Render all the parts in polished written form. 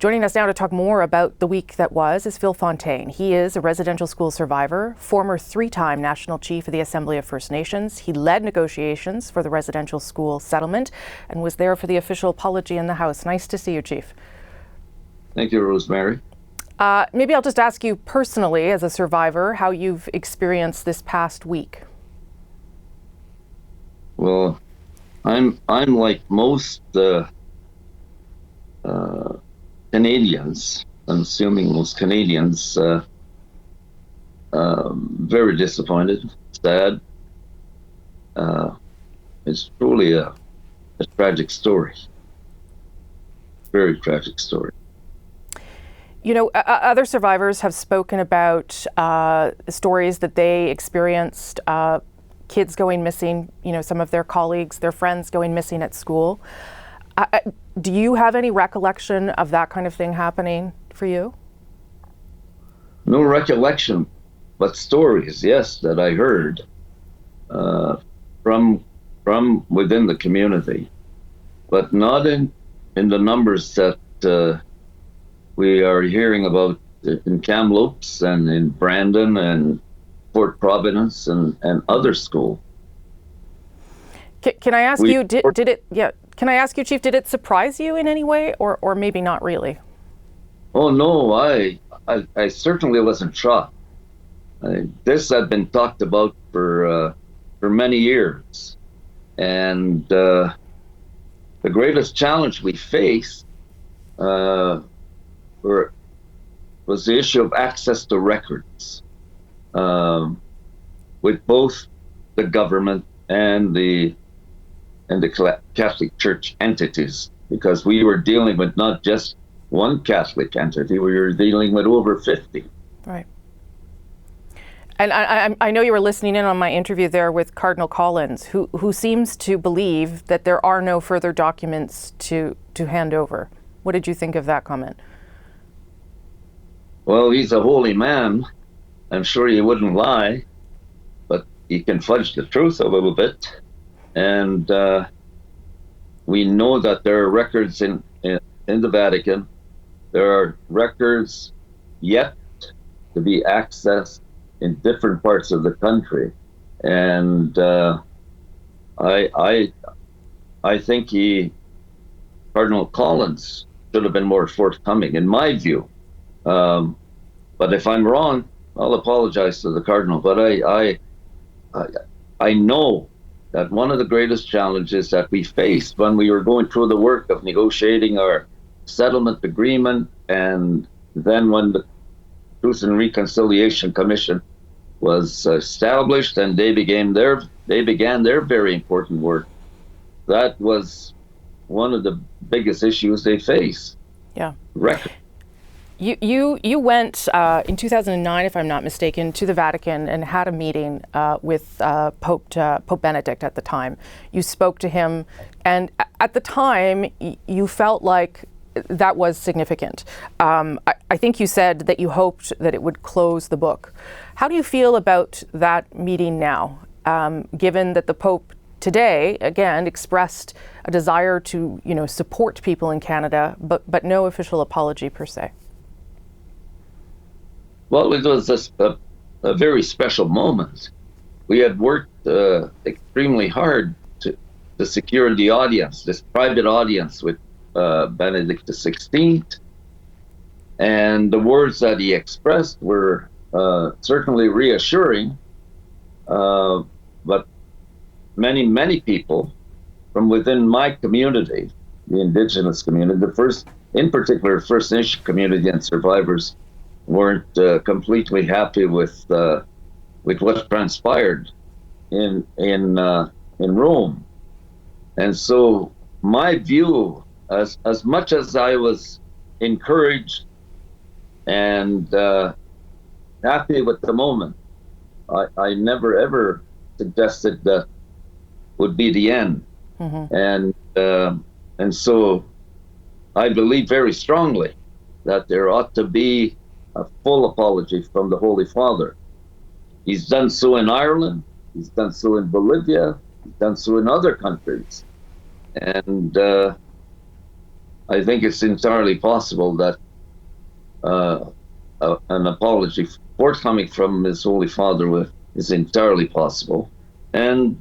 Joining us now to talk more about the week that was is Phil Fontaine. He is a residential school survivor, former 3-time National Chief of the Assembly of First Nations. He led negotiations for the residential school settlement and was there for the official apology in the House. Nice to see you, Chief. Thank you, Rosemary. Maybe I'll just ask you personally, as a survivor, how you've experienced this past week. Well, I'm like most Canadians. I'm assuming most Canadians, very disappointed, sad. It's truly a tragic story. Very tragic story. You know, other survivors have spoken about stories that they experienced, kids going missing, you know, some of their colleagues, their friends going missing at school. Do you have any recollection of that kind of thing happening for you? No recollection, but stories, yes, that I heard from within the community, but not in the numbers that we are hearing about in Kamloops and in Brandon and Fort Providence and other schools. Can I ask you, did it? Yeah. Can I ask you, Chief, did it surprise you in any way, or maybe not really? Oh no, I certainly wasn't shocked. This had been talked about for many years, and the greatest challenge we faced was the issue of access to records with both the government and the Catholic Church entities, because we were dealing with not just one Catholic entity, we were dealing with over 50. Right. And I know you were listening in on my interview there with Cardinal Collins, who seems to believe that there are no further documents to hand over. What did you think of that comment? Well, he's a holy man. I'm sure he wouldn't lie, but he can fudge the truth a little bit. And we know that there are records in the Vatican. There are records yet to be accessed in different parts of the country. And I think Cardinal Collins should have been more forthcoming, in my view. But if I'm wrong, I'll apologize to the Cardinal. But I know that one of the greatest challenges that we faced when we were going through the work of negotiating our settlement agreement, and then when the Truth and Reconciliation Commission was established and they began their very important work, that was one of the biggest issues they faced. Yeah. Record. You went in 2009, if I'm not mistaken, to the Vatican and had a meeting with Pope Benedict at the time. You spoke to him, and at the time, you felt like that was significant. I think you said that you hoped that it would close the book. How do you feel about that meeting now, given that the Pope today, again, expressed a desire to, support people in Canada, but no official apology per se? Well, it was a very special moment. We had worked extremely hard to secure the audience, this private audience with Benedict XVI. And the words that he expressed were certainly reassuring, but many people from within my community, the Indigenous community, in particular First Nation community and survivors, weren't completely happy with what transpired in Rome. And so my view, as much as I was encouraged and happy with the moment, I never ever suggested that would be the end. Mm-hmm. And so I believe very strongly that there ought to be a full apology from the Holy Father. He's done so in Ireland, he's done so in Bolivia, he's done so in other countries. And I think it's entirely possible that an apology forthcoming from His Holy Father is entirely possible. And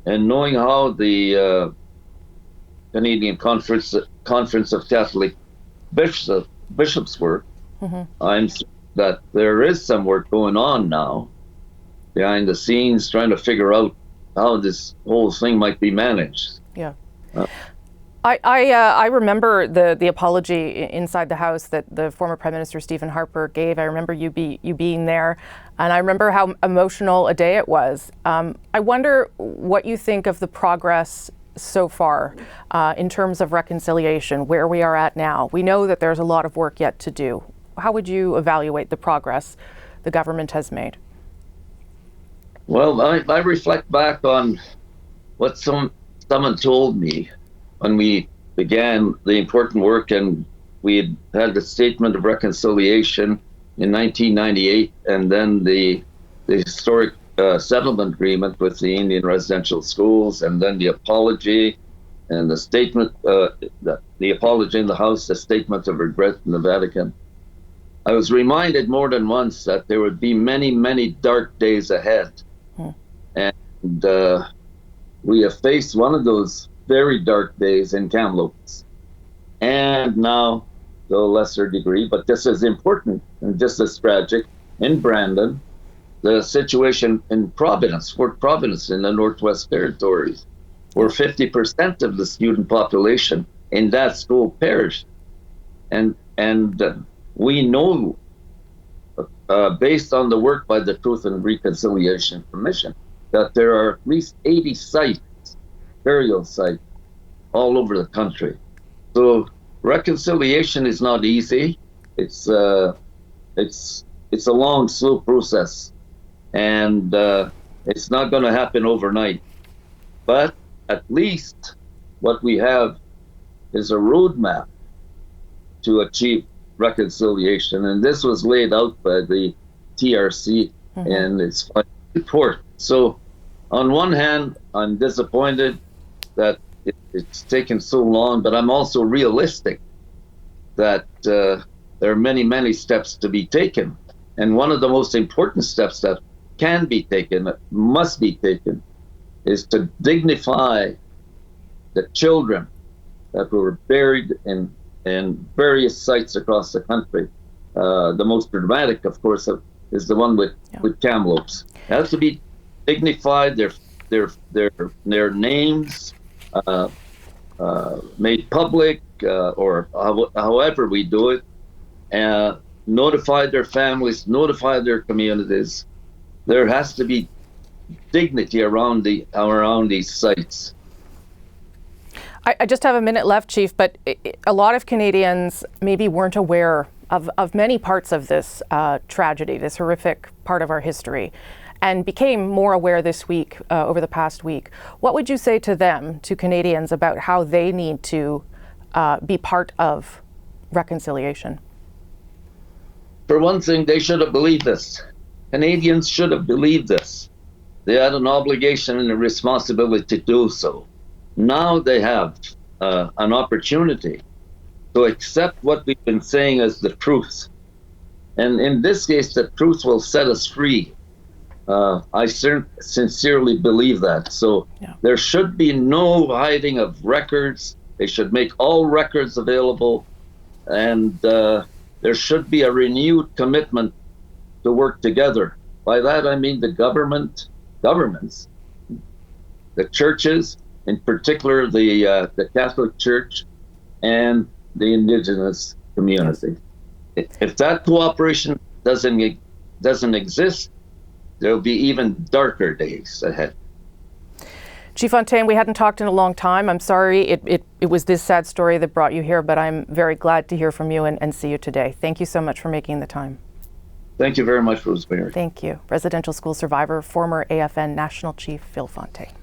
knowing how the Canadian Conference of Catholic Bishops work, I'm certain that there is some work going on now behind the scenes, trying to figure out how this whole thing might be managed. Yeah. I remember the apology inside the House that the former Prime Minister Stephen Harper gave. I remember you being there, and I remember how emotional a day it was. I wonder what you think of the progress so far in terms of reconciliation, where we are at now. We know that there's a lot of work yet to do. How would you evaluate the progress the government has made? Well, I reflect back on what someone told me when we began the important work, and we had the Statement of Reconciliation in 1998, and then the historic settlement agreement with the Indian residential schools, and then the apology, and the statement, the apology in the House, the statement of regret in the Vatican. I was reminded more than once that there would be many, many dark days ahead. And we have faced one of those very dark days in Kamloops, and now, to a lesser degree, but just as important and just as tragic, in Brandon, the situation in Providence, Fort Providence in the Northwest Territories, where 50% of the student population in that school perished. And we know, based on the work by the Truth and Reconciliation Commission, that there are at least 80 sites, burial sites, all over the country. So reconciliation is not easy. It's a long, slow process, and it's not going to happen overnight. But at least what we have is a roadmap to achieve reconciliation, and this was laid out by the TRC in its final report. So on one hand, I'm disappointed that it's taken so long, but I'm also realistic that there are many, many steps to be taken. And one of the most important steps that can be taken, that must be taken, is to dignify the children that were buried in various sites across the country. The most dramatic, of course, is the one with Kamloops. It has to be dignified, their names made public, or however we do it, notify their families, notify their communities. There has to be dignity around these sites. I just have a minute left, Chief, but a lot of Canadians maybe weren't aware of many parts of this tragedy, this horrific part of our history, and became more aware this week, over the past week. What would you say to them, to Canadians, about how they need to be part of reconciliation? For one thing, they should have believed this. Canadians should have believed this. They had an obligation and a responsibility to do so. Now they have an opportunity to accept what we've been saying as the truth. And in this case, the truth will set us free. I sincerely believe that. So there should be no hiding of records. They should make all records available. And there should be a renewed commitment to work together. By that, I mean the governments, the churches, in particular the Catholic Church, and the Indigenous community. If that cooperation doesn't exist, there'll be even darker days ahead. Chief Fontaine, we hadn't talked in a long time. I'm sorry it was this sad story that brought you here, but I'm very glad to hear from you and see you today. Thank you so much for making the time. Thank you very much, Rosemary. Thank you. Residential school survivor, former AFN National Chief Phil Fontaine.